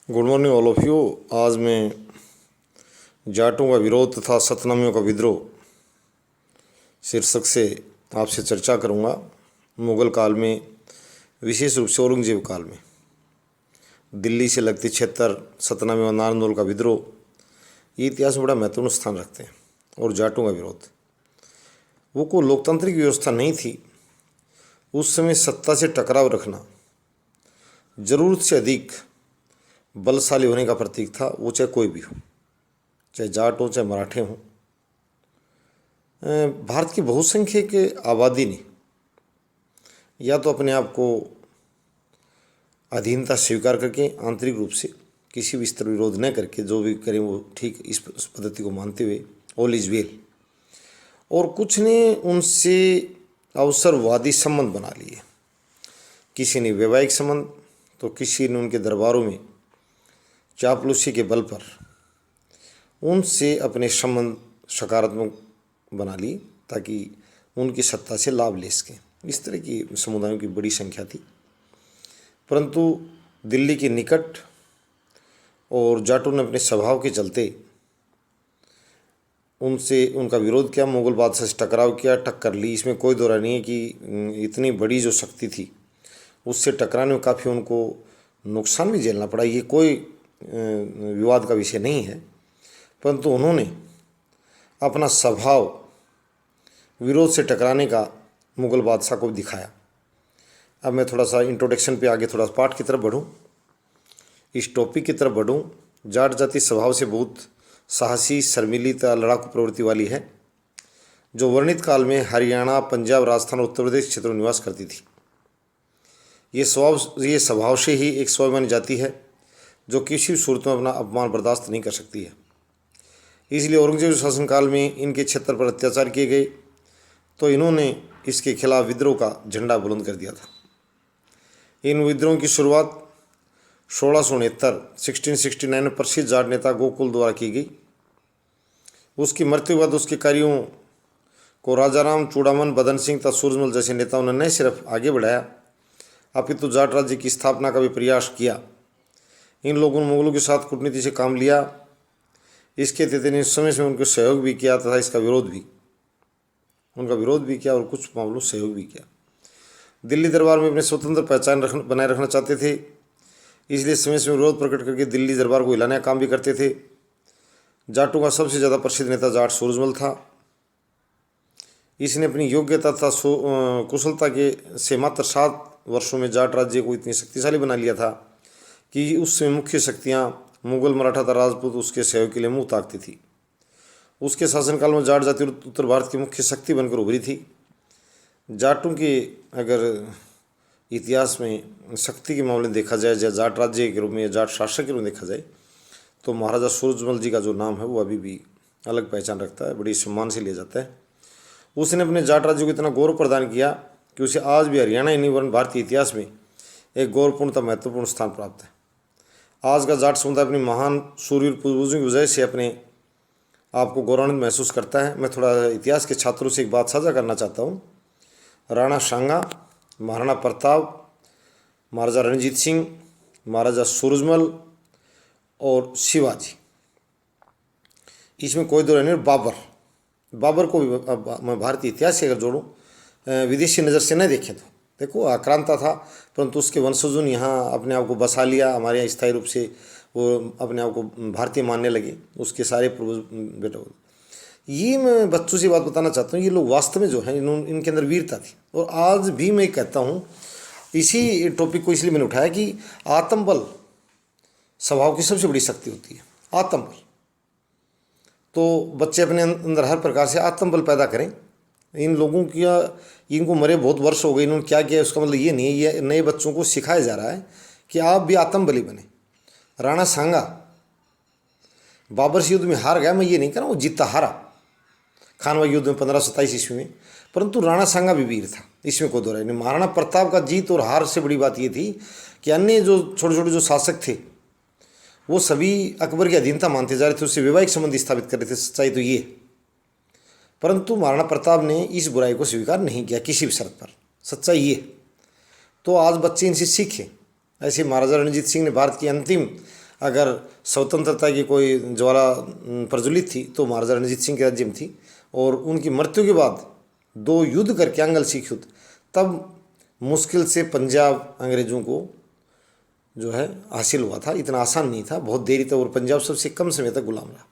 Good morning all of you. आज मैं जाटों का विरोध तथा सतनामियों का विद्रोह शीर्षक से आपसे चर्चा करूंगा। मुगल काल में, विशेष रूप से औरंगजेब काल में, दिल्ली से लगते क्षेत्र सतनामी और नारनौल का विद्रोह ये इतिहास में बड़ा महत्वपूर्ण स्थान रखते हैं। और जाटों का विरोध, वो कोई लोकतांत्रिक व्यवस्था नहीं थी। उस समय सत्ता से टकराव रखना जरूरत से अधिक बलशाली होने का प्रतीक था, वो चाहे कोई भी हो, चाहे जाट हो चाहे मराठे हों। भारत की बहुसंख्यक आबादी ने या तो अपने आप को अधीनता स्वीकार करके आंतरिक रूप से किसी भी स्तर विरोध न करके जो भी करें वो ठीक, इस पद्धति को मानते हुए ऑल इज वेल, और कुछ ने उनसे अवसरवादी संबंध बना लिए। किसी ने वैवाहिक संबंध तो किसी ने उनके दरबारों में चापलूसी के बल पर उनसे अपने संबंध सकारात्मक बना ली ताकि उनकी सत्ता से लाभ ले सकें। इस तरह की समुदायों की बड़ी संख्या थी। परंतु दिल्ली के निकट और जाटों ने अपने स्वभाव के चलते उनसे उनका विरोध किया, मुगल बादशाह से टकराव किया, टक्कर ली। इसमें कोई दो राय नहीं है कि इतनी बड़ी जो शक्ति थी उससे टकराने में काफ़ी उनको नुकसान भी झेलना पड़ा। ये कोई विवाद का विषय नहीं है, परंतु उन्होंने अपना स्वभाव विरोध से टकराने का मुगल बादशाह को दिखाया। अब मैं थोड़ा सा इंट्रोडक्शन पे आगे थोड़ा पाठ की तरफ बढ़ूँ, इस टॉपिक की तरफ बढ़ूँ। जाट जाति स्वभाव से बहुत साहसी, शर्मीली तथा लड़ाकू प्रवृत्ति वाली है, जो वर्णित काल में हरियाणा, पंजाब, राजस्थान और उत्तर प्रदेश क्षेत्रों में निवास करती थी। ये स्वभाव से ही एक स्वाभिमानी जाति है जो किसी भी सूरत में अपना अपमान बर्दाश्त नहीं कर सकती है। इसलिए औरंगजेब शासनकाल में इनके क्षेत्र पर अत्याचार किए गए तो इन्होंने इसके खिलाफ विद्रोह का झंडा बुलंद कर दिया था। इन विद्रोह की शुरुआत 1669 में प्रसिद्ध जाट नेता गोकुल द्वारा की गई। उसकी मृत्यु के बाद उसके कार्यों को राजाराम, चूड़ामन, बदन सिंह तथा सूरजमल जैसे नेताओं ने न सिर्फ आगे बढ़ाया अपितु जाट राज्य की स्थापना का भी प्रयास किया। इन लोगों ने मुगलों के साथ कूटनीति से काम लिया। इसके तहत समय में उनको सहयोग भी किया तथा इसका विरोध भी, उनका विरोध भी किया और कुछ मामलों सहयोग भी किया। दिल्ली दरबार में अपने स्वतंत्र पहचान बनाए रखना चाहते थे, इसलिए समय समय विरोध प्रकट करके दिल्ली दरबार को हिलाने का काम भी करते थे। जाटों का सबसे ज़्यादा प्रसिद्ध नेता जाट सूरजमल था। इसने अपनी योग्यता तथा कुशलता के से मात्र 7 वर्षों में जाट राज्य को इतनी शक्तिशाली बना लिया था कि उस समय मुख्य शक्तियाँ मुगल, मराठा तथा राजपूत उसके सहयोग के लिए मुँह ताकती थी। उसके शासनकाल में जाट जाति उत्तर भारत की मुख्य शक्ति बनकर उभरी थी। जाटों के अगर इतिहास में शक्ति के मामले में देखा जाए, या जाट राज्य के रूप में या जाट शासक के रूप में देखा जाए, तो महाराजा सूरजमल जी का जो नाम है वो अभी भी अलग पहचान रखता है, बड़ी सम्मान से लिया जाता है। उसने अपने जाट राज्य को इतना गौरव प्रदान किया कि उसे आज भी हरियाणा ही नहीं वरन भारतीय इतिहास में एक गौरवपूर्ण तथा महत्वपूर्ण स्थान प्राप्त है। आज का जाट समुदाय अपनी महान शूरवीर पूर्वजों की वजह से अपने आप को गौरवान्वित महसूस करता है। मैं थोड़ा इतिहास के छात्रों से एक बात साझा करना चाहता हूँ। राणा सांगा, महाराणा प्रताप, महाराजा रणजीत सिंह, महाराजा सूरजमल और शिवाजी, इसमें कोई दो राय नहीं। बाबर को भी मैं भारतीय इतिहास से अगर जोड़ूँ, विदेशी नज़र से न देखें तो देखो आक्रांता था, परंतु उसके वंशजों ने यहाँ अपने आप को बसा लिया। हमारे यहाँ स्थायी रूप से वो अपने आप को भारतीय मानने लगे, उसके सारे पूर्वज बेटा। ये मैं बच्चों से बात बताना चाहता हूँ, ये लोग वास्तव में जो है इनके अंदर वीरता थी। और आज भी मैं कहता हूँ, इसी टॉपिक को इसलिए मैंने उठाया कि आत्मबल स्वभाव की सबसे बड़ी शक्ति होती है, आत्मबल। तो बच्चे अपने अंदर हर प्रकार से आत्मबल पैदा करें। इन लोगों की इनको मरे बहुत वर्ष हो गए, इन्होंने क्या किया उसका मतलब ये नहीं है। ये नए बच्चों को सिखाया जा रहा है कि आप भी आत्मबली बने। राणा सांगा बाबर से युद्ध में हार गया, मैं ये नहीं कह रहा वो जीता हारा खानवा युद्ध में 1527 ईस्वी में, परंतु राणा सांगा भी वीर था, इसमें कोई दो राय नहीं। महाराणा प्रताप का जीत और हार से बड़ी बात ये थी कि अन्य जो छोटे छोटे जो शासक थे वो सभी अकबर की अधीनता मानते जा रहे थे, उससे वैवाहिक संबंध स्थापित कर रहे थे। सच्चाई तो ये, परंतु महाराणा प्रताप ने इस बुराई को स्वीकार नहीं किया किसी भी शर्त पर। सच्चाई ये तो आज बच्चे इनसे सीखें। ऐसे महाराजा रणजीत सिंह ने भारत की अंतिम अगर स्वतंत्रता की कोई ज्वाला प्रज्वलित थी तो महाराजा रणजीत सिंह के राज्य में थी, और उनकी मृत्यु के बाद 2 युद्ध करके, अंगल सिख युद्ध, तब मुश्किल से पंजाब अंग्रेज़ों को जो है हासिल हुआ था। इतना आसान नहीं था, बहुत देरी तक, और पंजाब सबसे कम समय तक गुलाम रहा।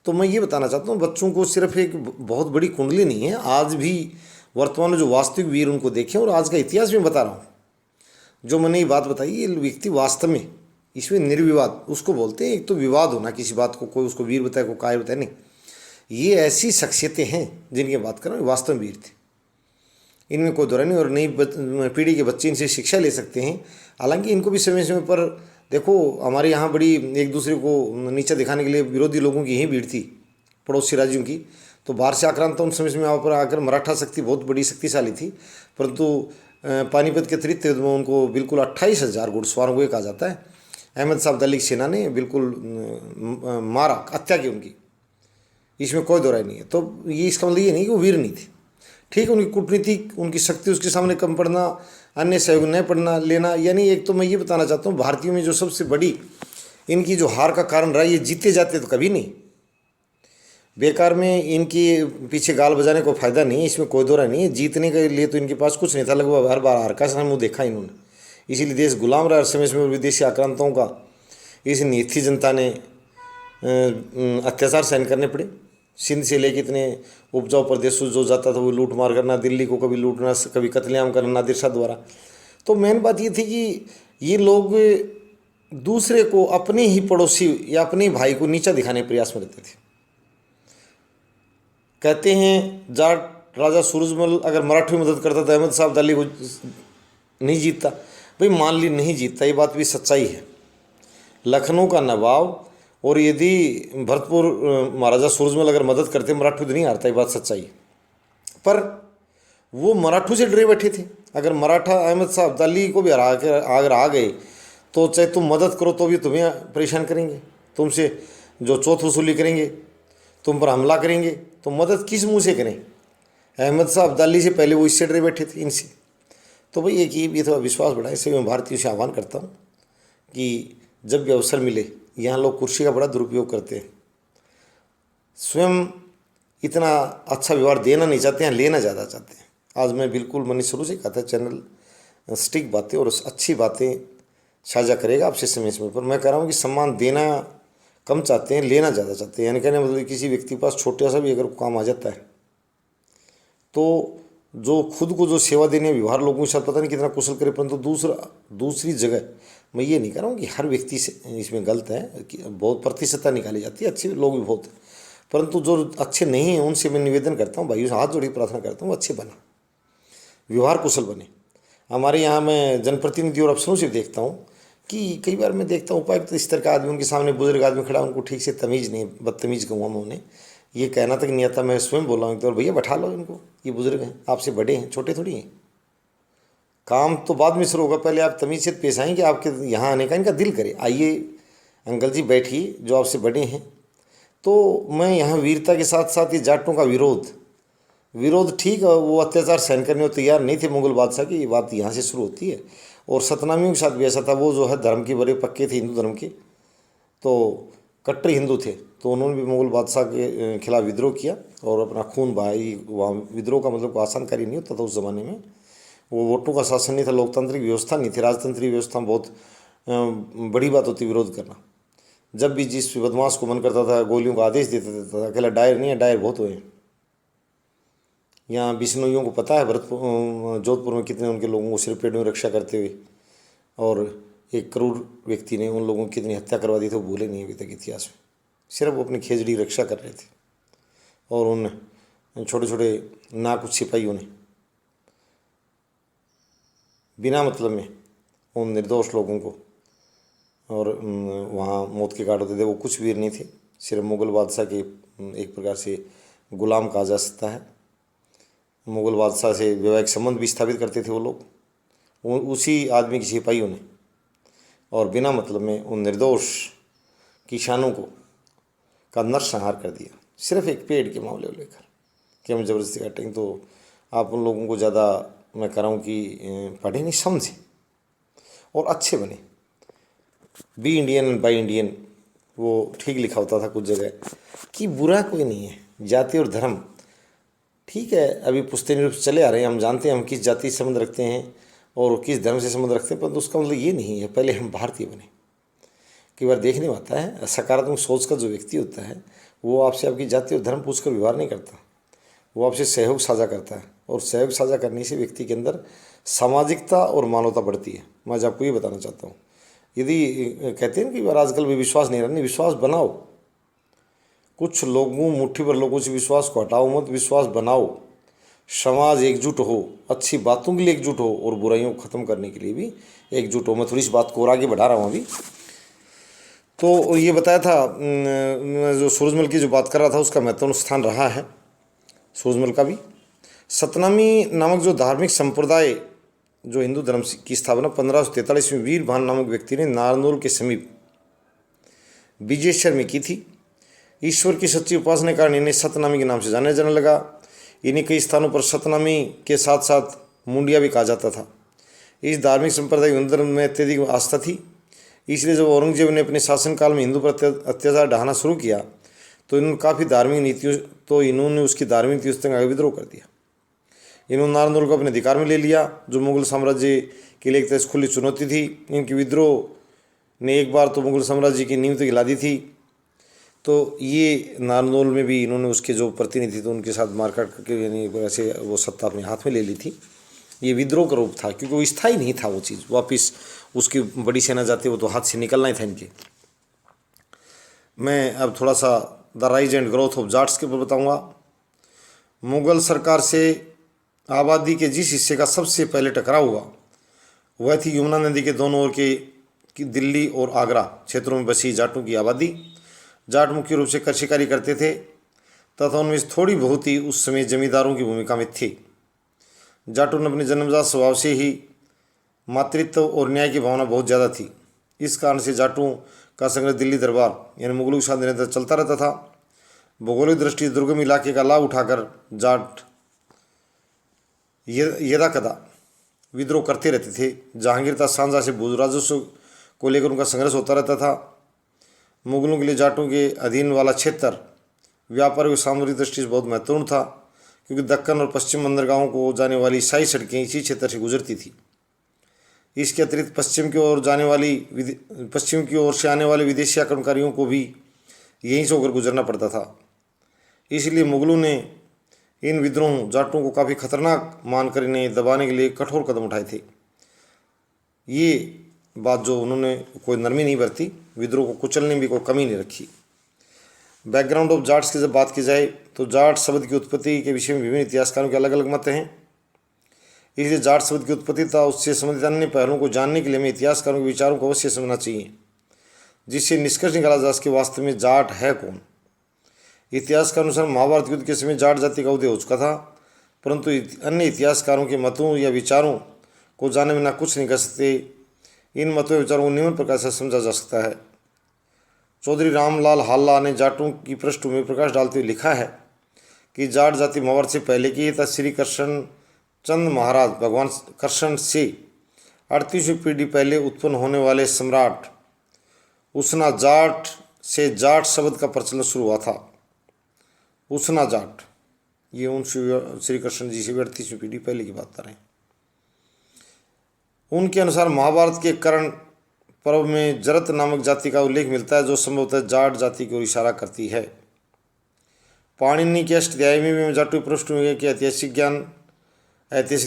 तो मैं ये बताना चाहता हूँ बच्चों को, सिर्फ एक बहुत बड़ी कुंडली नहीं है, आज भी वर्तमान में जो वास्तविक वीर उनको देखें, और आज का इतिहास भी बता रहा हूँ। जो मैंने ये बात बताई, ये व्यक्ति वास्तव में इसमें निर्विवाद उसको बोलते हैं। एक तो विवाद होना किसी बात को, कोई उसको वीर बताए, कोई कायर बताए, नहीं। ये ऐसी शख्सियतें हैं जिनकी बात कर रहा हूँ, वास्तव में वीर थे, इनमें कोई दौरा नहीं। और नई पीढ़ी के बच्चे इनसे शिक्षा ले सकते हैं। हालांकि इनको भी समय समय पर देखो, हमारे यहाँ बड़ी एक दूसरे को नीचा दिखाने के लिए विरोधी लोगों की ही भीड़ थी, पड़ोसी राज्यों की। तो बाहर से आक्रांत उन समय में पर आकर मराठा शक्ति बहुत बड़ी शक्तिशाली थी, परंतु पानीपत के तृतीय युद्ध में उनको बिल्कुल 28,000 घुड़सवारों को कहा जाता है, अहमद साहब अली की सेना ने बिल्कुल मारा, हत्या की उनकी, इसमें कोई दो राय नहीं है। तो ये इसका मतलब ये नहीं कि वो वीर नहीं थे। ठीक है, उनकी कूटनीति, उनकी शक्ति उसके सामने कम पड़ना, अन्य सहयोग न पड़ना लेना, यानी एक तो मैं ये बताना चाहता हूँ भारतीयों में जो सबसे बड़ी इनकी जो हार का कारण रहा, ये जीते जाते तो कभी नहीं, बेकार में इनकी पीछे गाल बजाने को फायदा नहीं है, इसमें कोई दो राय नहीं है। जीतने के लिए तो इनके पास कुछ नहीं था, लगभग हर बार हार का मुँह देखा इन्होंने, इसीलिए देश गुलाम रहा हर समय में विदेशी आक्रांताओं का। इस नीति जनता ने अत्याचार सहन करने पड़े। सिंध से लेके इतने उपजाऊ प्रदेश जो जाता था वो लूट मार करना, दिल्ली को कभी लूटना, कभी कत्लेआम करना नादिर शाह द्वारा। तो मेन बात ये थी कि ये लोग दूसरे को, अपने ही पड़ोसी या अपने भाई को नीचा दिखाने के प्रयास में रहते थे। कहते हैं जाट राजा सूरजमल अगर मराठों में मदद करता तो अहमद साहब दिल्ली को नहीं जीतता। भाई मान ली नहीं जीतता, ये बात भी सच्चाई है। लखनऊ का नवाब और यदि भरतपुर महाराजा सूरजमल अगर मदद करते मराठू तो नहीं हारता, ये बात सच्चाई है। पर वो मराठू से डरे बैठे थे। अगर मराठा अहमद साहब दिल्ली को भी हरा के अगर आ गए तो चाहे तुम मदद करो तो भी तुम्हें परेशान करेंगे, तुमसे जो चौथ वसूली करेंगे, तुम पर हमला करेंगे, तो मदद किस मुंह से करें। अहमद साहब दिल्ली से पहले वो इससे डरे बैठे थे, इनसे। तो भाई एक ये थोड़ा विश्वास बढ़ाए। इससे मैं भारतीयों से आह्वान करता हूँ कि जब भी अवसर मिले, यहाँ लोग कुर्सी का बड़ा दुरुपयोग करते हैं, स्वयं इतना अच्छा व्यवहार देना नहीं चाहते हैं, लेना ज़्यादा चाहते हैं। आज मैं बिल्कुल, मैंने शुरू से कहा था चैनल स्टिक बातें और अच्छी बातें साझा करेगा आपसे समय समय पर। मैं कह रहा हूँ कि सम्मान देना कम चाहते हैं, लेना ज़्यादा चाहते हैं। यानी कहने मतलब किसी व्यक्ति के पास छोटा सा भी अगर काम आ जाता है तो जो खुद को जो सेवा देने व्यवहार लोगों के साथ पता नहीं कितना कुशल करे, परंतु दूसरी जगह मैं ये नहीं कह रहा हूँ कि हर व्यक्ति से इसमें गलत है, कि बहुत प्रतिशतता निकाली जाती है, अच्छे लोग भी बहुत, परंतु जो अच्छे नहीं हैं उनसे मैं निवेदन करता हूँ, भाइयों से हाथ जोड़ी प्रार्थना करता हूँ, अच्छे बने, व्यवहार कुशल बने। हमारे यहाँ मैं जनप्रतिनिधि और अफसरों से देखता हूँ कि कई बार मैं देखता हूँ उपायुक्त स्तर का आदमी, उनके सामने बुजुर्ग आदमी खड़ा, उनको ठीक से तमीज़ नहीं, बदतमीज़ कहूँगा मैं उन्हें, ये कहना तक नहीं आता। मैं स्वयं बोल रहा हूँ तो भैया बैठा लो इनको, ये बुजुर्ग हैं, आपसे बड़े हैं, छोटे थोड़ी हैं। काम तो बाद में शुरू होगा, पहले आप तमीज़ से पेश आएंगे, आपके यहाँ आने का इनका दिल करे, आइए अंकल जी बैठिए, जो आपसे बड़े हैं। तो मैं यहाँ वीरता के साथ साथ ये जाटों का विरोध ठीक है, वो अत्याचार सहन करने को तैयार नहीं थे मुगल बादशाह की, ये बात यहाँ से शुरू होती है। और सतनामियों के साथ भी ऐसा था, वो जो है धर्म के बड़े पक्के थे, हिंदू धर्म के, तो कट्टर हिंदू थे, तो उन्होंने भी मुगल बादशाह के खिलाफ विद्रोह किया और अपना खून बहाई। वहाँ विद्रोह का मतलब आसान कार्य नहीं होता था उस ज़माने में, वो वोटों का शासन नहीं था, लोकतांत्रिक व्यवस्था नहीं थी, राजतंत्रीय व्यवस्था में बहुत बड़ी बात होती विरोध करना। जब भी जिस बदमाश को मन करता था गोलियों का आदेश देता था। अकेला डायर नहीं है, डायर बहुत हुए। यहाँ बिश्नोइयों को पता है भरतपुर जोधपुर में कितने उनके लोगों को सिर पेड़ में रक्षा करते हुए, और एक क्रूर व्यक्ति ने उन लोगों की कितनी हत्या करवा दी थी, वो भूले नहीं अभी तक इतिहास में। सिर्फ वो अपनी खेजड़ी रक्षा कर रहे थे, और उन छोटे छोटे नाकुछ सिपाहियों ने बिना मतलब में उन निर्दोष लोगों को, और वहाँ मौत के घाट होते थे, वो कुछ वीर नहीं थे, सिर्फ मुग़ल बादशाह के एक प्रकार से गुलाम कहा जा सकता है। मुग़ल बादशाह से वैवाहिक संबंध भी स्थापित करते थे वो लोग, उसी आदमी की सिपाहियों ने, और बिना मतलब में उन निर्दोष किसानों का नरसंहार कर दिया, सिर्फ एक पेड़ के मामले को लेकर कि हम ज़बरदस्ती काटेंगे। तो आप उन लोगों को ज़्यादा, मैं कह रहा हूँ कि पढ़े नहीं, समझे और अच्छे बने। Be Indian and buy Indian, वो ठीक लिखा होता था कुछ जगह, कि बुरा कोई नहीं है, जाति और धर्म ठीक है, अभी पुश्तैनी रूप से चले आ रहे हैं, हम जानते हैं हम किस जाति से संबंध रखते हैं और किस धर्म से संबंध रखते हैं, परंतु उसका मतलब ये नहीं है पहले हम भारतीय बने। कई बार देखने में आता है सकारात्मक सोच का जो व्यक्ति होता है वो आपसे आपकी जाति और धर्म पूछकर व्यवहार नहीं करता, वो आपसे सहयोग साझा करता है, और सहयोग साझा करने से व्यक्ति के अंदर सामाजिकता और मानवता बढ़ती है। मैं आज आपको ये बताना चाहता हूँ, यदि कहते हैं कि बार आजकल भी विश्वास नहीं रहा, नहीं, विश्वास बनाओ। कुछ लोगों, मुट्ठी भर लोगों से विश्वास को हटाओ मत, विश्वास बनाओ। समाज एकजुट हो, अच्छी बातों के लिए एकजुट हो और बुराइयों को ख़त्म करने के लिए भी एकजुट हो। मैं थोड़ी इस बात को और आगे बढ़ा रहा हूँ अभी। तो ये बताया था, जो सूरजमल की जो बात कर रहा था उसका महत्वपूर्ण स्थान रहा है सूरजमल का भी। सतनामी नामक जो धार्मिक संप्रदाय, जो हिंदू धर्म की स्थापना 1543 में वीरभान नामक व्यक्ति ने नारनौल के समीप विजयेश्वर में की थी। ईश्वर की सच्ची उपासना के कारण इन्हें सतनामी के नाम से जाना जाने लगा। इन्हें कई स्थानों पर सतनामी के साथ साथ मुंडिया भी कहा जाता था। इस धार्मिक संप्रदाय के हिंदू धर्म में अत्यधिक आस्था थी, इसलिए जब औरंगजेब ने अपने शासनकाल में हिंदू पर अत्याचार ढाना शुरू किया तो इन्होंने उसकी धार्मिक नीतियों से विद्रोह कर दिया। इन्होंने नारनौल को अपने अधिकार में ले लिया, जो मुगल साम्राज्य के लिए एक तरह से खुली चुनौती थी। इनके विद्रोह ने एक बार तो मुगल साम्राज्य की नींव तक हिला दी थी। तो ये नारनौल में भी इन्होंने उसके जो प्रतिनिधि थे उनके साथ मारकाट करके, यानी वैसे वो सत्ता अपने हाथ में ले ली थी। ये विद्रोह का रूप था, क्योंकि वो स्थायी नहीं था वो चीज़, वापिस उसकी बड़ी सेना जाती वो तो हाथ से निकलना ही था इनके। मैं अब थोड़ा सा the rise and growth of Jats के ऊपर बताऊँगा। मुगल सरकार से आबादी के जिस हिस्से का सबसे पहले टकराव हुआ वह थी यमुना नदी के दोनों ओर की दिल्ली और आगरा क्षेत्रों में बसी जाटों की आबादी। जाट मुख्य रूप से कर शिकारी करते थे तथा उनमें से थोड़ी बहुत ही उस समय जमींदारों की भूमिका में थे। जाटों ने अपने जन्मजात स्वभाव से ही मातृत्व और न्याय की भावना बहुत ज़्यादा थी। इस कारण से जाटों का संग्रह दिल्ली दरबार यानी मुगलों के साथ निरंतर चलता रहता था। भौगोलिक दृष्टि से दुर्गम इलाके का लाभ उठाकर जाट यदाकदा विद्रोह करते रहते थे। जहांगीर तथा सांझा से भूज राजस्व को लेकर उनका संघर्ष होता रहता था। मुगलों के लिए जाटों के अधीन वाला क्षेत्र व्यापार और सामरिक दृष्टि से बहुत महत्वपूर्ण था, क्योंकि दक्कन और पश्चिम बंदरगाहों को जाने वाली शाही सड़कें इसी क्षेत्र से गुजरती थी। इसके अतिरिक्त पश्चिम की ओर से आने वाले विदेशी आक्रमणकारियों को भी यहीं से होकर गुजरना पड़ता था। इसलिए मुगलों ने इन विद्रोहों जाटों को काफ़ी खतरनाक मानकर इन्हें दबाने के लिए कठोर कदम उठाए थे। ये बात जो उन्होंने कोई नरमी नहीं बरती, विद्रोह को कुचलने में भी कोई कमी नहीं रखी। बैकग्राउंड ऑफ जाट्स की जब बात की जाए तो जाट शब्द की उत्पत्ति के विषय में विभिन्न इतिहासकारों के अलग अलग मत हैं। इसलिए जाट शब्द की उत्पत्ति तथा उससे संबंधित अन्य पहलुओं को जानने के लिए हमें इतिहासकारों के विचारों को अवश्य समझना चाहिए, जिससे निष्कर्ष निकाला जा सके वास्तव में जाट है कौन। इतिहास के अनुसार महाभारत युद्ध के समय जाट जाति का उदय हो चुका था, परंतु अन्य इतिहासकारों के मतों या विचारों को जानने में ना कुछ नहीं कर सकते। इन मतों या विचारों को निम्न प्रकार से समझा जा सकता है। चौधरी रामलाल हाल्ला ने जाटों की पृष्ठभूमि में प्रकाश डालते हुए लिखा है कि जाट जाति महाभारत से पहले की तथा श्री कृष्ण चंद महाराज भगवान कृष्ण से 38वीं पीढ़ी पहले उत्पन्न होने वाले सम्राट उसना जाट से जाट शब्द का प्रचलन शुरू हुआ था। उसना जाट, ये उन श्री कृष्ण जी से 38वीं पीढ़ी पहले की बात कर रहे हैं। उनके अनुसार महाभारत के कर्ण पर्व में जरत नामक जाति का उल्लेख मिलता है, जो संभवतः जाट जाति की ओर इशारा करती है। पाणिनि के अष्टाध्यायी में भी जाटों की पृष्ठभूमि के ऐतिहासिकता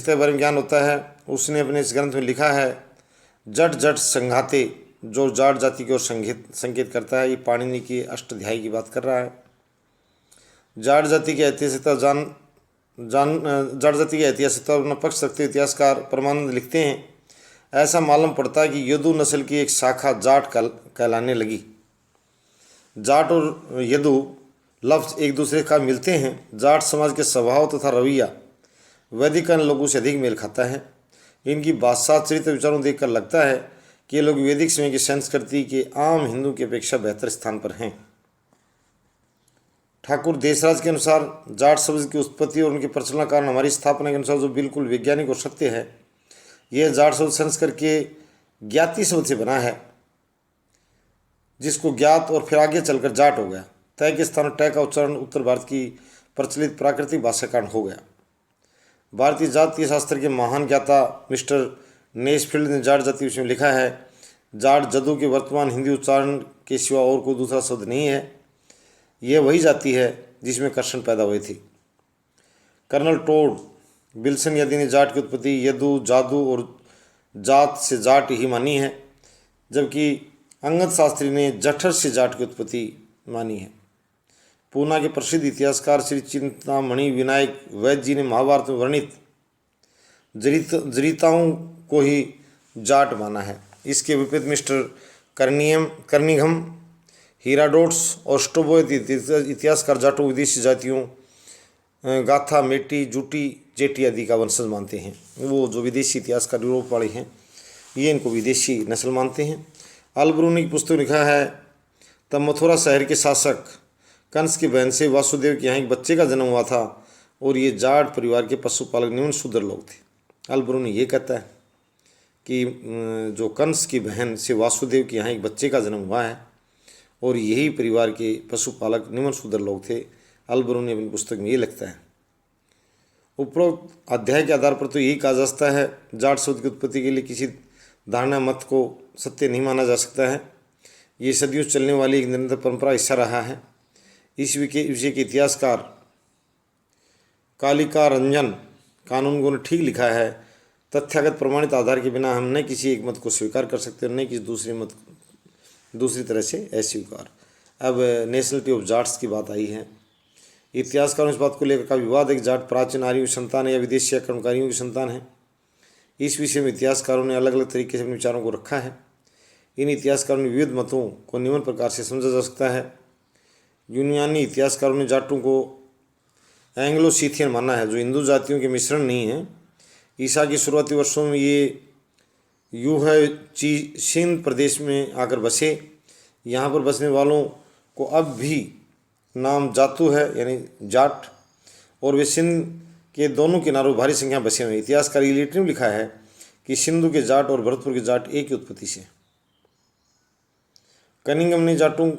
के बारे में ज्ञान होता है। उसने अपने इस ग्रंथ में लिखा है, जट जट संघाते, जो जाट जाति की ओर संकेत करता है। ये पाणिनि की अष्टाध्यायी की बात कर रहा है। जाट जाति की ऐतिहासिकता जाट जाति की ऐतिहासिकता अपना पक्ष रखते हुए इतिहासकार परमानंद लिखते हैं, ऐसा मालूम पड़ता है कि यदु नस्ल की एक शाखा जाट कहलाने लगी। जाट और यदु लफ्ज़ एक दूसरे का मिलते हैं। जाट समाज के स्वभाव तथा रवैया वैदिक लोगों से अधिक मेल खाता है। इनकी भाषा चरित्र विचारों देखकर लगता है कि ये लोग वैदिक समय की संस्कृति के आम हिंदू की अपेक्षा बेहतर स्थान पर हैं। ठाकुर देशराज के अनुसार जाट शब्द की उत्पत्ति और उनके प्रचलन कारण हमारी स्थापना के अनुसार जो बिल्कुल वैज्ञानिक और सत्य है, यह जाट शब्द संस्कृत के ज्ञाति शब्द से बना है। जिसको ज्ञात और फिर आगे चलकर जाट हो गया। तय के स्थान टय का उच्चारण उत्तर भारत की प्रचलित प्राकृतिक भाषा कारण हो गया। भारतीय जातीय शास्त्र के महान ज्ञाता मिस्टर नेस्फील्ड ने जाट जाति विषय में लिखा है, जाट जदू के वर्तमान हिंदी उच्चारण के सिवा और कोई दूसरा शब्द नहीं है। यह वही जाति है जिसमें कर्षण पैदा हुए थे। कर्नल टोड विल्सन यदि ने जाट की उत्पत्ति यदु, जादू और जात से जाट ही मानी है, जबकि अंगद शास्त्री ने जठर से जाट की उत्पत्ति मानी है। पूना के प्रसिद्ध इतिहासकार श्री चिंतामणि विनायक वैद्य जी ने महाभारत में वर्णित जरिताओं को ही जाट माना है। इसके विपरीत मिस्टर कर्निघम, हीराडोट्स और स्टोबो इतिहासकार जाटों विदेशी जातियों गाथा, मेटी, जूटी, जेटी आदि का वंशज मानते हैं। वो जो विदेशी इतिहासकार यूरोप वाले हैं ये इनको विदेशी नस्ल मानते हैं। अलबरूनी की पुस्तक लिखा है, तब मथुरा शहर के शासक कंस की बहन से वासुदेव के यहाँ एक बच्चे का जन्म हुआ था और ये जाट परिवार के पशुपालक निम्न शूद्र लोग थे। अलबरूनी ये कहता है कि जो कंस की बहन से वासुदेव के यहाँ एक बच्चे का जन्म हुआ है और यही परिवार के पशुपालक निम्न शूद्र लोग थे। अलबरूनी अपनी पुस्तक में ये लिखता है। उपरोक्त अध्याय के आधार पर तो यही कहा जा सकता है, जाट शब्द की उत्पत्ति के लिए किसी धारणा मत को सत्य नहीं माना जा सकता है। ये सदियों चलने वाली एक निरंतर परंपरा हिस्सा रहा है। इस विषय के इतिहासकार कालिका रंजन कानूनगो ने ठीक लिखा है, तथ्यागत प्रमाणित आधार के बिना हम न किसी एक मत को स्वीकार कर सकते और न किसी दूसरी तरह से अस्वीकार। अब नेशनलिटी ऑफ जाट्स की बात आई है। इतिहासकारों इस बात को लेकर का विवाद है कि जाट प्राचीन आर्यों की संतान है या विदेशी आक्रमणकारियों की संतान है। इस विषय में इतिहासकारों ने अलग अलग तरीके से अपने विचारों को रखा है। इन इतिहासकारों ने विविध मतों को निम्न प्रकार से समझा जा सकता है। यूनानी इतिहासकारों ने जाटों को एंग्लो सीथियन माना है, जो हिंदू जातियों के मिश्रण नहीं है। ईसा के शुरुआती वर्षों में ये सिंध प्रदेश में आकर बसे। यहाँ पर बसने वालों को अब भी नाम जातु है, यानी जाट, और वे सिंध के दोनों किनारों भारी संख्या बसे हुए। इतिहासकार इलियट ने लिखा है कि सिंधु के जाट और भरतपुर के जाट एक ही उत्पत्ति से। कनिंगम ने जाटों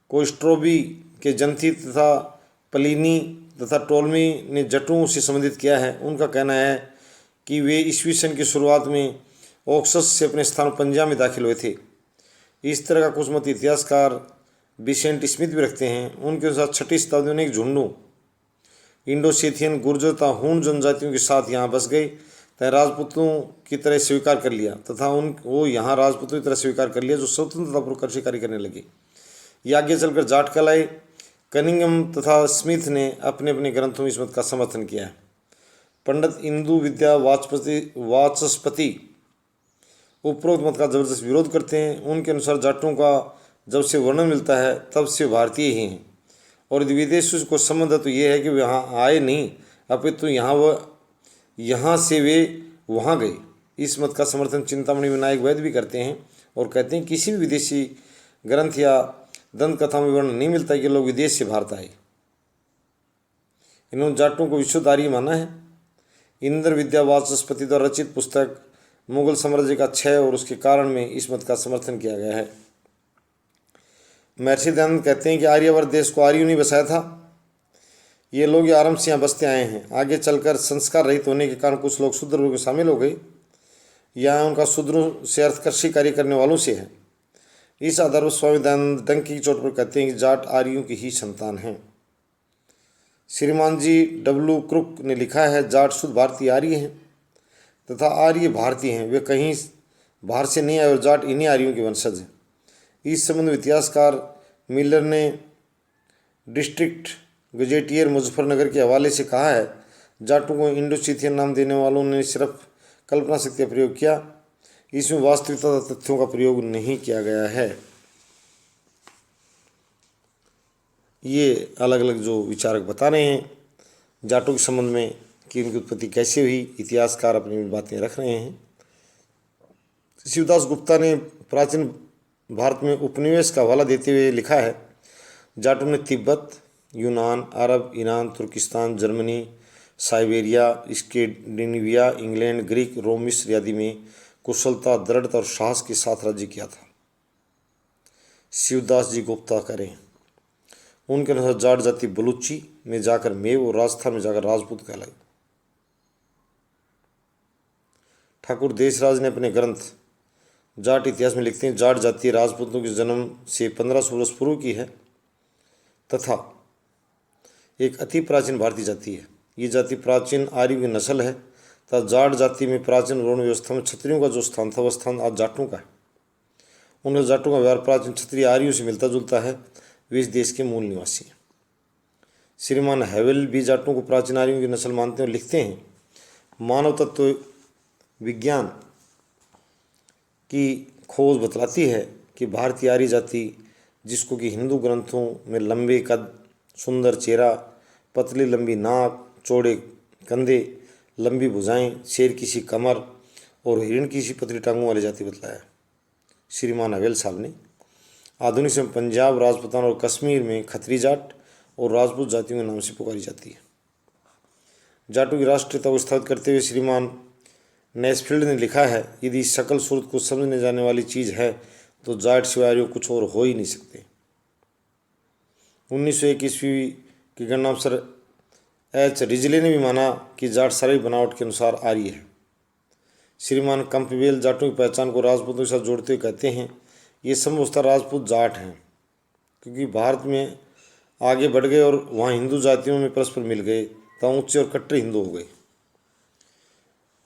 को स्ट्रोबी के जनथी तथा प्लिनी तथा टोलमी ने जटों से संबंधित किया है। उनका कहना है कि वे ईस्वी सन की शुरुआत में ऑक्सस से अपने स्थान पंजाब में दाखिल हुए थे। इस तरह का कुछ मत इतिहासकार बिसेंट स्मिथ भी रखते हैं। उनके अनुसार 6वीं शताब्दी में एक झुंडू इंडोसेथियन गुर्जर तथा हूण जनजातियों के साथ यहाँ बस गई तथा राजपूतों की तरह स्वीकार कर लिया तथा वो यहाँ राजपूतों की तरह स्वीकार कर लिया, जो स्वतंत्रतापूर्वक कृषि करने लगे। ये आगे चलकर जाट कहलाए। कनिंगम तथा स्मिथ ने अपने अपने ग्रंथों में इस मत का समर्थन किया है। पंडित इंदु विद्या वाचस्पति उपरोक्त मत का जबरदस्त विरोध करते हैं। उनके अनुसार जाटों का जब से वर्णन मिलता है तब से भारतीय ही हैं और यदि विदेश को संबंध है तो ये है कि वे यहाँ आए नहीं, अपितु यहाँ से वे वहाँ गए। इस मत का समर्थन चिंतामणि विनायक वैद्य भी करते हैं और कहते हैं किसी भी विदेशी ग्रंथ या दंत कथाओं में वर्णन नहीं मिलता कि लोग विदेश से भारत आए। इन्होंने जाटों को विश्व आर्य माना है। इंद्र विद्या वाचस्पति द्वारा रचित पुस्तक मुगल साम्राज्य का क्षय और उसके कारण में इस मत का समर्थन किया गया है। महर्षि दयानंद कहते हैं कि आर्यावर्त देश को आर्यों ने बसाया था। ये लोग आरंभ से यहाँ बसते आए हैं। आगे चलकर संस्कार रहित होने के कारण कुछ लोग शूद्र रूप में शामिल हो गए। यहाँ उनका शूद्रों से अर्थ कृषि कार्य करने वालों से है। इस आधार पर स्वामी दयानंद डंकी की चोट पर कहते हैं कि जाट आर्यों की ही संतान हैं। श्रीमान जी डब्ल्यू क्रुक ने लिखा है, जाट शुद्ध भारतीय आर्य हैं तथा आर्य भारतीय हैं। वे कहीं बाहर से नहीं आए और जाट इन्हीं आर्यों के वंशज हैं। इस संबंध में इतिहासकार मिलर ने डिस्ट्रिक्ट गजेटियर मुजफ्फरनगर के हवाले से कहा है, जाटों को इंडोसीथियन नाम देने वालों ने सिर्फ कल्पना शक्ति का प्रयोग किया, इसमें वास्तविकता तथ्यों का प्रयोग नहीं किया गया है। ये अलग अलग जो विचारक बता रहे हैं जाटों के संबंध में कि इनकी उत्पत्ति कैसे हुई, इतिहासकार अपनी बातें रख रहे हैं। शिवदास गुप्ता ने प्राचीन भारत में उपनिवेश का हवाला देते हुए लिखा है, जाटों ने तिब्बत, यूनान, Arab, Iran, Turkestan, Germany, Siberia, Scandinavia, England, Greek, Rome, मिस्र आदि में कुशलता, दृढ़ता और साहस के साथ राज्य किया था। शिवदास जी गुप्ता करें। उनके अनुसार जाट जाति बलूची में जाकर मेव और राजस्थान में जाकर राजपूत कहलाई। ठाकुर देशराज ने अपने ग्रंथ जाट इतिहास में लिखते हैं, जाट जाति राजपूतों के जन्म से 1500 वर्ष पूर्व की है तथा एक अति प्राचीन भारतीय जाति है। ये जाति प्राचीन आर्यों की नस्ल है तथा जाट जाति में प्राचीन वर्ण व्यवस्था में क्षत्रियों का जो स्थान था वह स्थान आज जाटों का है। उन जाटों का व्यवहार प्राचीन क्षत्रिय आर्यों से मिलता जुलता है। वे इस देश के मूल निवासी हैं। श्रीमान हैवेल भी जाटों को प्राचीन आर्यों की नस्ल मानते हैं और लिखते हैं, मानव तत्व विज्ञान की खोज बतलाती है कि भारतीय आर्य जाति, जिसको कि हिंदू ग्रंथों में लंबे कद, सुंदर चेहरा, पतली लंबी नाक, चौड़े कंधे, लंबी भुजाएं, शेर की सी कमर और हिरण की सी पतली टांगों वाली जाति बतलाया श्रीमान हवेल साहब ने। आधुनिक समय पंजाब, राजपूतान और कश्मीर में खत्री जाट और राजपूत जातियों के नाम से पुकारी जाती है। जाटों की राष्ट्रीयता को स्थापित करते हुए श्रीमान नेस्फील्ड ने लिखा है, यदि शकल सूरत को समझने जाने वाली चीज़ है तो जाट सिवाय कुछ और हो ही नहीं सकते। 1901 ईस्वी की गणना अफसर एच रिजले ने भी माना कि जाट शारीरिक बनावट के अनुसार आर्य है। श्रीमान कंपवेल जाटों की पहचान को राजपूतों के साथ जोड़ते हुए कहते हैं, ये संभवतः राजपूत जाट हैं क्योंकि भारत में आगे बढ़ गए और वहाँ हिंदू जातियों में परस्पर मिल गए तथा ऊंचे और कट्टर हिंदू हो गए।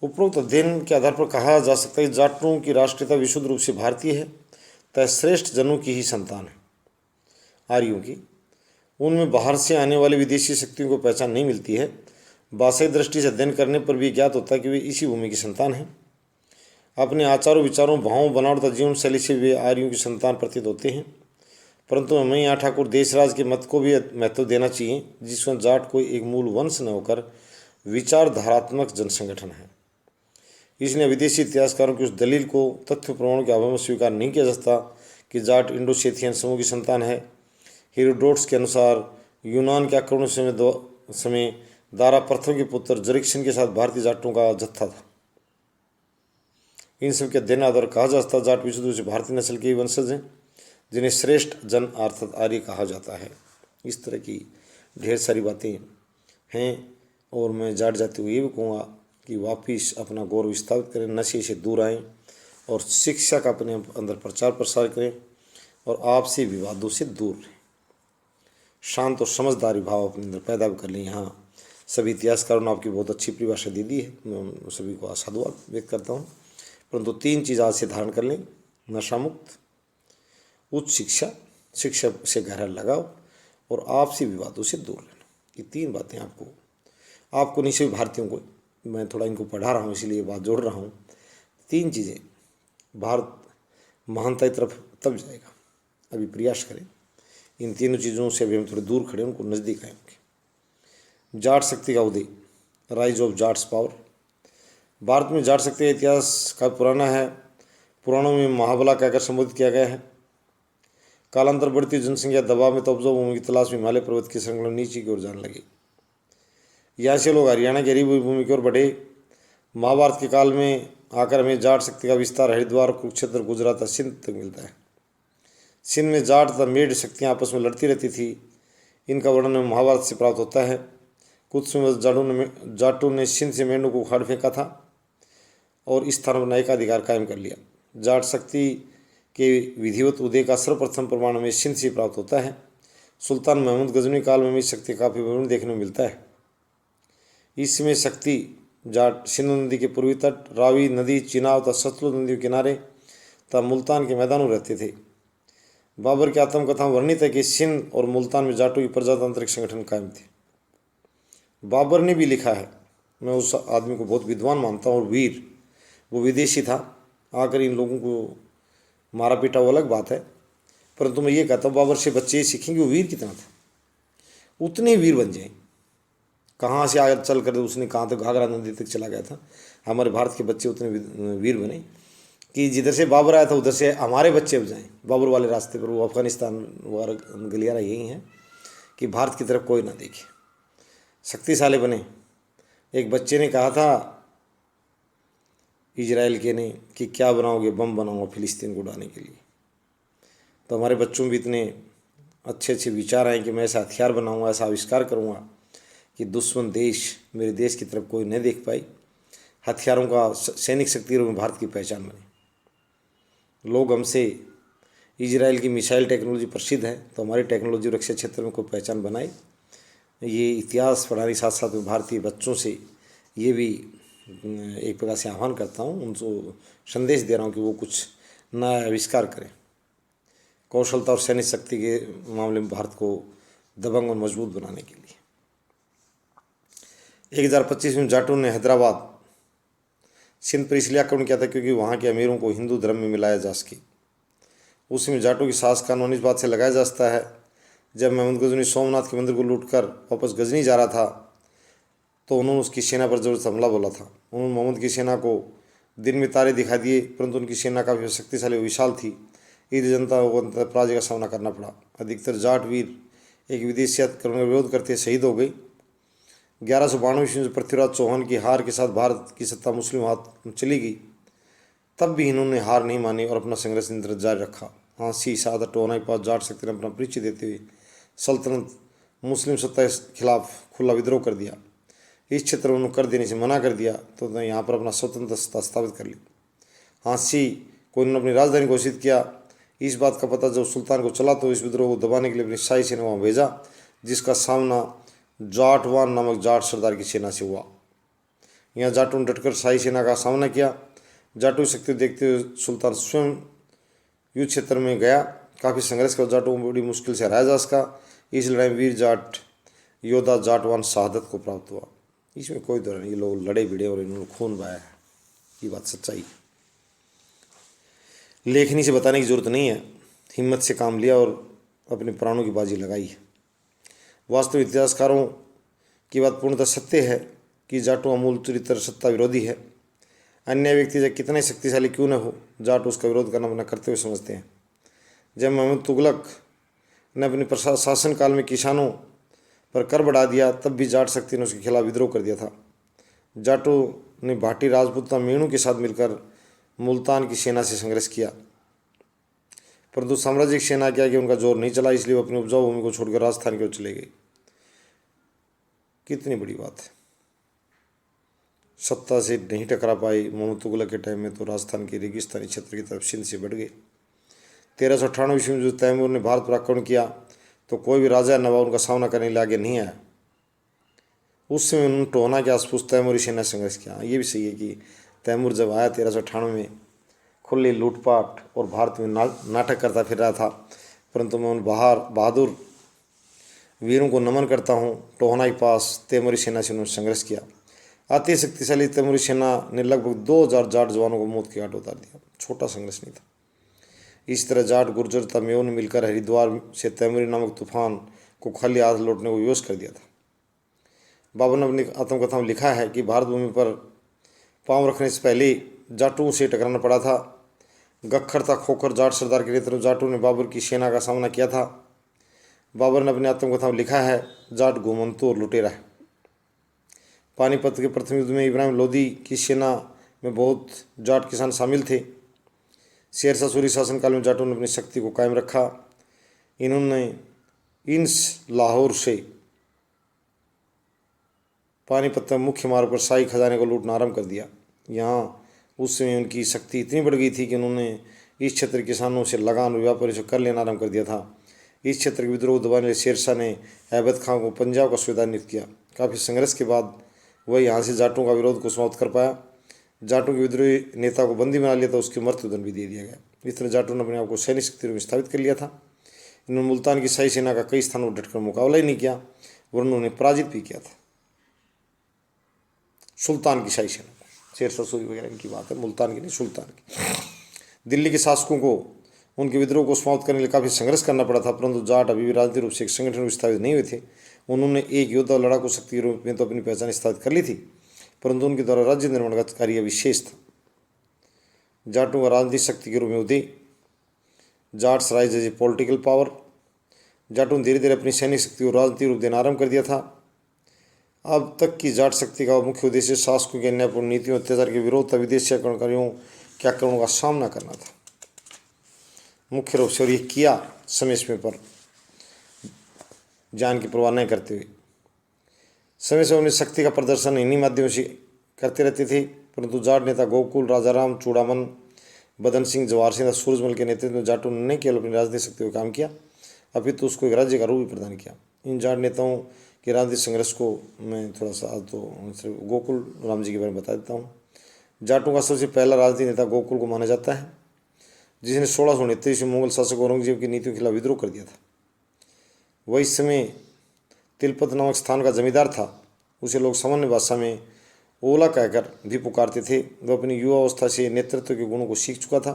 उपरोक्त अध्ययन के आधार पर कहा जा सकता है कि जाटों की राष्ट्रीयता विशुद्ध रूप से भारतीय है तथा श्रेष्ठ जनों की ही संतान है। आर्यों की उनमें बाहर से आने वाली विदेशी शक्तियों को पहचान नहीं मिलती है। भाषाई दृष्टि से अध्ययन करने पर भी ज्ञात होता है कि वे इसी भूमि की संतान हैं। अपने आचारों, विचारों, भावों, बनावट तथा जीवन शैली से वे आर्यों की संतान प्रतीत होते हैं। परंतु हमें यहाँ ठाकुर देशराज के मत को भी महत्व देना चाहिए, जिसमें जाट कोई एक मूल वंश न होकर विचारधारात्मक जनसंगठन है। इसलिए विदेशी इतिहासकारों की उस दलील को तथ्य प्रमाण के अभाव में स्वीकार नहीं किया जा सकता कि जाट इंडो-सेथियन समूह की संतान है। हेरोडोटस के अनुसार यूनान के आक्रमण समय दारा प्रथम के पुत्र जरिक्सन के साथ भारतीय जाटों का जत्था था। इन सब के अध्ययन आधार कहा जा सकता जाट विशुद्ध रूप से भारतीय नस्ल के वंशज हैं, जिन्हें श्रेष्ठ जन अर्थात आर्य कहा जाता है। इस तरह की ढेर सारी बातें हैं और मैं जाट जाति को ये भी कहूँगा कि वापिस अपना गौरव स्थापित करें, नशे से दूर आएँ और शिक्षा का अपने अंदर प्रचार प्रसार करें और आपसी विवादों से दूर रहें। शांत और समझदारी भाव अपने अंदर पैदा कर लें। यहाँ सभी इतिहासकारों ने आपकी बहुत अच्छी परिभाषा दे दी है, मैं सभी को साधुवाद व्यक्त करता हूँ। परंतु 3 चीज़ आज से धारण कर लें, नशा मुक्त, उच्च शिक्षा, शिक्षा से गहरा लगाव और आपसी विवादों से दूर रहना। ये 3 बातें आपको नहीं, सभी भारतीयों को, मैं थोड़ा इनको पढ़ा रहा हूँ इसलिए बात जोड़ रहा हूँ। 3 चीज़ें, भारत महानता की तरफ तब जाएगा, अभी प्रयास करें। इन 3 चीज़ों से अभी हम थोड़े दूर खड़े, उनको नज़दीक आएंगे। जाट शक्ति का उदय, rise of Jats power. Bharat में जाट शक्ति का इतिहास काफ़ी पुराना है। पुराणों में महाबला कहकर संबोधित किया गया है। कालांतर बढ़ती जनसंख्या दबाव में तब्जो भूमि की तलाश में हिमालय पर्वत के संलग्न नीचे की ओर जाने लगे। यहाँ से लोग हरियाणा की हरी भूमि की ओर बढ़े। महाभारत के काल में आकर हमें जाट शक्ति का विस्तार हरिद्वार, कुरुक्षेत्र, गुजरात, सिंध तक मिलता है। सिंध में जाट तथा मेढ़ शक्तियाँ आपस में लड़ती रहती थी। इनका वर्णन महाभारत से प्राप्त होता है। कुछ समय जाटों ने सिंध से मेंढों को उखाड़ फेंका था और इस स्थान पर नए का अधिकार कायम कर लिया। जाट शक्ति के विधिवत उदय का सर्वप्रथम प्रमाण हमें सिंध से प्राप्त होता है। सुल्तान महमूद गजनी काल में इस शक्ति काफ़ी विवरण देखने को मिलता है। इसमें शक्ति जाट सिंधु नदी के पूर्वी तट, रावी नदी, चिनाब तथा सतलुज नदी के किनारे तथा मुल्तान के मैदानों रहते थे। बाबर की आत्मकथा वर्णित है कि सिंध और मुल्तान में जाटों की प्रजातांत्रिक संगठन कायम थे। बाबर ने भी लिखा है, मैं उस आदमी को बहुत विद्वान मानता हूँ और वीर, वो विदेशी था, आकर इन लोगों को मारा पीटा वो अलग बात है, परंतु मैं ये कहता हूँ बाबर से बच्चे सीखें कि वो वीर कितना था, उतने वीर बन जाए। कहाँ से आगे चल कर उसने कहाँ तक घाघरा नदी तक चला गया था। हमारे भारत के बच्चे उतने वीर बने कि जिधर से बाबर आया था उधर से हमारे बच्चे अब जाएँ बाबर वाले रास्ते पर। वो अफगानिस्तान वगैरह गलियारा यही हैं कि भारत की तरफ कोई ना देखे, शक्तिशाली बने। एक बच्चे ने कहा था इजराइल के ने कि क्या बनाओगे, बम बनाऊंगा फिलिस्तीन को उड़ाने के लिए। तो हमारे बच्चों में भी इतने अच्छे अच्छे विचार आए कि मैं ऐसा हथियार बनाऊंगा, ऐसा आविष्कार करूंगा कि दुश्मन देश मेरे देश की तरफ कोई नहीं देख पाई। हथियारों का सैनिक शक्ति में भारत की पहचान बनी। लोग हमसे इजराइल की मिसाइल टेक्नोलॉजी प्रसिद्ध है, तो हमारी टेक्नोलॉजी रक्षा क्षेत्र में कोई पहचान बनाए। ये इतिहास पढ़ाने साथ साथ में भारतीय बच्चों से ये भी एक प्रकार से आह्वान करता हूँ, उनको संदेश दे रहा हूँ कि वो कुछ नया आविष्कार करें। कौशलता और सैनिक शक्ति के मामले में भारत को दबंग और मजबूत बनाने के लिए 1025 में जाटों ने हैदराबाद सिंध पर इसलिए आक्रमण किया था क्योंकि वहाँ के अमीरों को हिंदू धर्म में मिलाया जा सके। उसी में जाटों की सास का अनुमान इस बात से लगाया जा सकता है, जब महमूद गजनी सोमनाथ के मंदिर को लूटकर वापस गजनी जा रहा था तो उन्होंने उसकी सेना पर जबरदस्त हमला बोला था। उन्होंने मोहम्मद की सेना को दिन में तारे दिखा दिए, परंतु उनकी सेना काफ़ी शक्तिशाली और विशाल थी। ईद जनता को पराजय का सामना करना पड़ा। अधिकतर जाट वीर एक विदेशी आक्रमण का विरोध करते शहीद हो गई। 1192 ईस्वी में पृथ्वीराज चौहान की हार के साथ भारत की सत्ता मुस्लिम हाथ चली गई, तब भी इन्होंने हार नहीं मानी और अपना संघर्ष निरंतर जारी रखा। हाँसी सादा टोहना के पास जाट शक्ति ने अपना परिचय देते हुए सल्तनत मुस्लिम सत्ता के खिलाफ खुला विद्रोह कर दिया। इस क्षेत्र में उन्होंने कर देने से मना कर दिया तो यहाँ पर अपना स्वतंत्र सत्ता स्थापित कर ली। हाँसी को उन्होंने अपनी राजधानी घोषित किया। इस बात का पता जब सुल्तान को चला तो इस विद्रोह को दबाने के लिए अपनी शाही सेना वहाँ भेजा, जिसका सामना जाटवान नामक जाट सरदार की सेना से हुआ। यहाँ जाटों ने डटकर शाही सेना का सामना किया। जाटों की शक्ति देखते हुए सुल्तान स्वयं युद्ध क्षेत्र में गया। काफ़ी संघर्ष कर जाटों को बड़ी मुश्किल से हराया जा सका। इस लड़ाई में वीर जाट योद्धा जाटवान शहादत को प्राप्त हुआ। इसमें कोई दौर नहीं, ये लोग लड़े भिड़े और इन्होंने खून बहाया है, ये बात सच्चाई। लेखनी से बताने की जरूरत नहीं है, हिम्मत से काम लिया और अपने प्राणों की बाजी लगाई है। वास्तविक इतिहासकारों की बात पूर्णतः सत्य है कि जाटों अमूल चरित्र सत्ता विरोधी है। अन्य व्यक्ति जब कितने शक्तिशाली क्यों न हो, जाट उसका विरोध करना मना करते हुए समझते हैं। जब महमूद तुगलक ने अपने शासन काल में किसानों पर कर बढ़ा दिया, तब भी जाट शक्ति ने उसके खिलाफ विद्रोह कर दिया था। जाटों ने भाटी राजपूताना मेणु के साथ मिलकर मुल्तान की सेना से संघर्ष किया, परंतु साम्राज्यिक सेना क्या कि उनका जोर नहीं चला, इसलिए वो अपनी उपजाऊ भूमि को छोड़कर राजस्थान की ओर चले गए। कितनी बड़ी बात है। सत्ता से नहीं टकरा पाई मोहम्मद तुगलक के टाइम में, तो राजस्थान के रेगिस्तानी क्षेत्र की तरफ सिंध से बढ़ गए। 1398 ईस्वी में जो तैमूर ने भारत पर आक्रमण किया तो कोई भी राजा नवाब उनका सामना करने के लिए आगे नहीं आया। उस समय उन्होंने टोहना के आसपास तैमूरी सेना संघर्ष किया। ये भी सही है कि तैमूर जब आया 1398 में खुली लूटपाट और भारत में नाटक करता फिर रहा था, परंतु मैं उन बहादुर वीरों को नमन करता हूँ। टोहना के पास तैमूरी सेना से उन्होंने संघर्ष किया। अति शक्तिशाली तैमूरी सेना ने लगभग 2000 जाट जवानों को मौत के घाट उतार दिया। छोटा संघर्ष नहीं था। इस तरह जाट गुर्जर तमियों ने मिलकर हरिद्वार से तैमूरी नामक तूफान को खाली हाथ लौटने को विवश कर दिया था। बाबर ने अपनी आत्मकथा में लिखा है कि भारत भूमि पर पांव रखने से पहले जाटों से टकराना पड़ा था। गखर था खोखर जाट सरदार के नेतृत्व जाटों ने बाबर की सेना का सामना किया था। बाबर ने अपनी आत्मकथा में लिखा है, जाट घुमंतु और लुटेरा है। पानीपत के प्रथम युद्ध में इब्राहिम लोदी की सेना में बहुत जाट किसान शामिल थे। शेरशाह सूरी शासनकाल में जाटों ने अपनी शक्ति को कायम रखा। इन्होंने इंस लाहौर से पानीपत मुख्य मार्ग पर शाही खजाने को लूटना आरंभ कर दिया। यहाँ उस समय उनकी शक्ति इतनी बढ़ गई थी कि उन्होंने इस क्षेत्र के किसानों से लगान और व्यापारी से कर लेना आरंभ कर दिया था। इस क्षेत्र के विद्रोह दबाने के लिए शेरशाह ने ऐबद खां को पंजाब का सूबेदार नियुक्त किया। काफ़ी संघर्ष के बाद वह यहाँ से जाटों का विरोध को समाप्त कर पाया। जाटों के विद्रोही नेता को बंदी बना लिया था, उसकी मृत्युदंड भी दे दिया गया। इस तरह जाटों ने अपने आप को सैनिक शक्ति में स्थापित कर लिया था। इन्होंने मुल्तान की शाही सेना का कई स्थानों पर डटकर मुकाबला ही नहीं किया, वरन उन्होंने पराजित भी किया था। सुल्तान की शाही सेना, शेरशाह सूरी वगैरह इनकी बात है, मुल्तान की नहीं, सुल्तान की। दिल्ली के शासकों को उनके विद्रोह को समाप्त करने के लिए काफ़ी संघर्ष करना पड़ा था, परंतु जाट अभी भी राजनीतिक रूप से एक संगठन में स्थापित नहीं हुए थे। उन्होंने एक योद्धा और लड़ाकू शक्ति के रूप में तो अपनी पहचान स्थापित कर ली थी, परंतु उनके द्वारा राज्य निर्माण का कार्य विशेष था। जाटों का राजनीतिक शक्ति के रूप में उदय, Jats rise as a political power. जाटों ने धीरे धीरे अपनी सैनिक शक्ति को राजनीतिक रूप देना आरंभ कर दिया था। अब तक की जाट शक्ति का मुख्य उद्देश्य शासकों की अन्यायपूर्ण नीतियों अत्याचार के विरोध तथा विदेशी आक्रमणकारियों के आक्रमणों का सामना करना था। मुख्य रूप से, और ये किया समय समय पर जान की परवाह नहीं करते हुए। समय समय अपनी शक्ति का प्रदर्शन इन्हीं माध्यमों से करते रहते थे, परंतु जाट नेता गोकुल, राजाराम, चूड़ामन, बदन सिंह, जवाहर सिंह, सूरजमल के नेतृत्व में जाटों ने न केवल अपनी राजनीतिक शक्ति को काम किया, अपितु उसको एक राज्य का रूप भी प्रदान किया। इन जाट नेताओं के राजनीतिक संघर्ष को मैं थोड़ा सा आज तो सिर्फ गोकुल राम जी के बारे में बता देता हूँ। जाटों का सबसे पहला राजनीतिक नेता गोकुल को माना जाता है, जिसने 1629 में मुगल शासक औरंगजेब की नीतियों के खिलाफ विद्रोह कर दिया था। वह इस समय तिलपत नामक स्थान का जमींदार था। उसे लोग सामान्य भाषा में ओला कहकर भी पुकारते थे। वह अपनी युवा अवस्था से नेतृत्व के गुणों को सीख चुका था।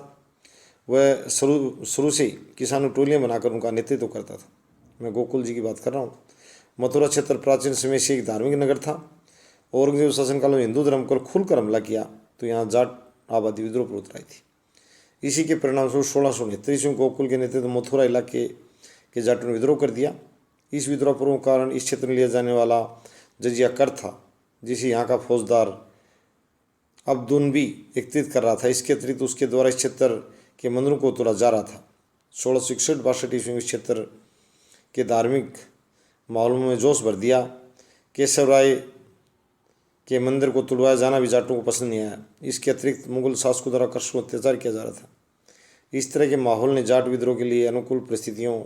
वह शुरू से किसानों टोलियाँ बनाकर उनका नेतृत्व करता था। मैं गोकुल जी की बात कर रहा हूँ। मथुरा क्षेत्र प्राचीन समय से एक धार्मिक नगर था। औरंगजेब शासनकाल में हिंदू धर्म पर खुलकर हमला किया तो यहाँ जाट आबादी विद्रोह पर उतर आई थी। इसी के परिणामस्वरूप 1629 में गोकुल के नेतृत्व मथुरा इलाके के जाटों ने विद्रोह कर दिया। इस विद्रोह पर कारण इस क्षेत्र में लिया जाने वाला जजिया कर था, जिसे यहाँ का फौजदार अब्दुनबी एकत्रित कर रहा था। इसके अतिरिक्त उसके द्वारा इस क्षेत्र के मंदिरों को तोड़ा जा रहा था। 1661-62 ईस्वी में इस क्षेत्र के धार्मिक माहौल में जोश भर दिया। केशव राय के मंदिर को तोड़वाया जाना भी जाटों को पसंद नहीं आया। इसके अतिरिक्त मुगल शासकों द्वारा कृषकों पर अत्याचार किया जा रहा था। इस तरह के माहौल ने जाट विद्रोह के लिए अनुकूल परिस्थितियों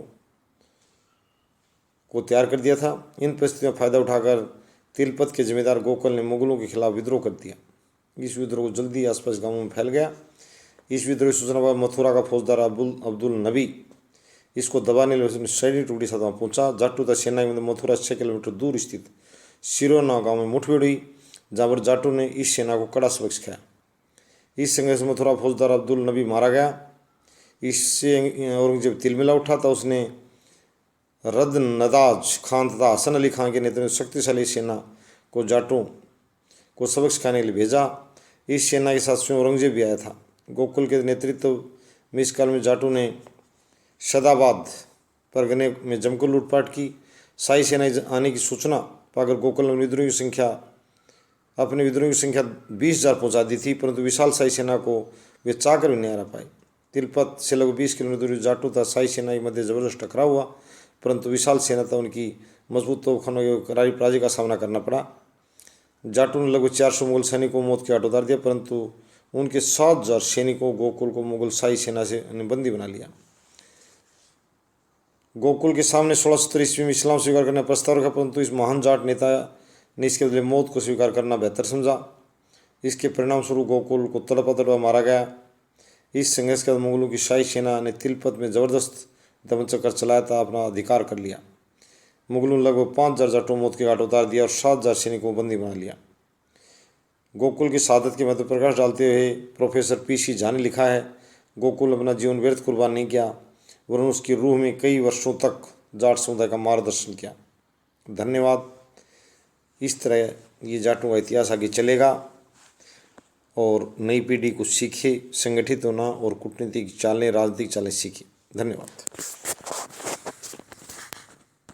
को तैयार कर दिया था। इन परिस्थितियों का फायदा उठाकर तिलपत के जमींदार गोकुल ने मुगलों के खिलाफ विद्रोह कर दिया। इस विद्रोह को जल्दी आसपास गांवों में फैल गया। इस विद्रोह की सूचना पर मथुरा का फौजदार अब्दुल नबी इसको दबाने में सैनिक टुकड़ी साथ वहाँ पहुंचा। जाटों तथा सेना में मथुरा 6 किलोमीटर दूर स्थित सिरोना गांव में मुठभेड़ हुई, जहाँ पर जाटों ने इस सेना को कड़ा सबक सिखाया। इस संघर्ष में मथुरा फौजदार अब्दुल नबी मारा गया। इससे औरंगजेब तिलमिला उठा था। उसने रद नदाज खान तथा हसन अली खान के नेतृत्व में शक्तिशाली सेना को जाटों को सबक सिखाने के लिए भेजा। इस सेना के साथ स्वयं औरंगजेब भी आया था। गोकुल के नेतृत्व में इस काल में जाटों ने सदाबाद परगने में जमकर लूटपाट की। शाही सेना आने की सूचना पाकर गोकुल ने अपने विद्रोहियों की संख्या 20,000 पहुँचा दी थी, परंतु विशाल शाही सेना को वे चाहकर भी नहीं हरा पाए। तिलपत से लगभग 20 किलोमीटर दूर जाटों तथा शाही सेना के मध्य जबरदस्त टकराव हुआ, परंतु विशाल सेना था उनकी मजबूत तोपखानों की करारी पराजय का सामना करना पड़ा। जाटों ने लगभग 400 मुगल सैनिकों को मौत के घाट उतार दिया, परंतु उनके 7,000 सैनिकों गोकुल को मुगल शाही सेना से बंदी बना लिया। गोकुल के सामने 1670 ईस्वी में इस्लाम स्वीकार करने का प्रस्ताव रखा, परंतु इस महान जाट नेता ने इसके बदले मौत को स्वीकार करना बेहतर समझा। इसके परिणाम स्वरूप गोकुल को तड़पा मारा गया। इस संघर्ष के बाद मुगलों की शाही सेना ने तिलपत में जबरदस्त दमनचक्कर चलाया था, अपना अधिकार कर लिया। मुगलों ने लगभग 5,000 जाटों मौत के घाट उतार दिया और 7,000 सैनिकों को बंदी बना लिया। गोकुल की शहादत के मध्य प्रकाश डालते हुए प्रोफेसर PC झा ने लिखा है, गोकुल अपना जीवन व्यर्थ कुर्बान नहीं किया, वरन उसकी रूह में कई वर्षों तक जाट समुदाय का मार्गदर्शन किया। धन्यवाद। इस तरह ये जाटों का इतिहास आगे चलेगा और नई पीढ़ी को सीखे संगठित होना और कूटनीतिक चालें, राजनीतिक चालें सीखे। धन्यवाद।